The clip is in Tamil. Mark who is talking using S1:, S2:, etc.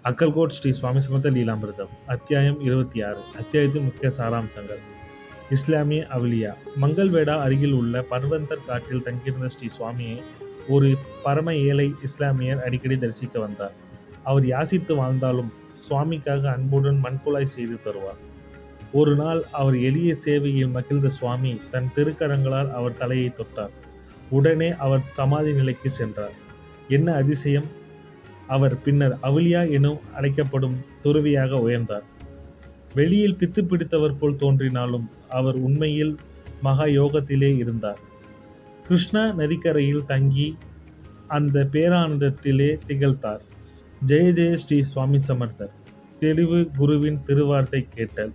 S1: அக்கல்கோட் ஸ்ரீ சுவாமி சமர்த்த லீலாமிர்தம் அத்தியாயம் 26. அத்தியாயத்தின் முக்கிய சாராம்சங்கள். இஸ்லாமிய அவுலியா. மங்கள்வேடா அருகில் உள்ள பர்வந்தர் காட்டில் தங்கியிருந்த ஸ்ரீ சுவாமியை ஒரு பரம ஏழை இஸ்லாமியர் அடிக்கடி தரிசிக்க வந்தார். அவர் யாசித்து வாழ்ந்தாலும் சுவாமிக்காக அன்புடன் மண்குழாய் செய்து தருவார். ஒரு நாள் அவர் எளிய சேவையில் மகிழ்ந்த சுவாமி தன் திருக்கரங்களால் அவர் தலையை தொட்டார். உடனே அவர் சமாதி நிலைக்கு சென்றார். என்ன அதிசயம்! அவர் பின்னர் அவுலியா எனும் அழைக்கப்படும் துறவியாக உயர்ந்தார். வெளியில் பித்து பிடித்தவர் போல் தோன்றினாலும் அவர் உண்மையில் மகா யோகத்திலே இருந்தார். கிருஷ்ணா நதிக்கரையில் தங்கி அந்த பேரானந்தத்திலே திகழ்ந்தார். ஜெய ஜெய ஸ்ரீ சுவாமி சமர்த்தர். தெளிவு குருவின் திருவார்த்தை கேட்டல்.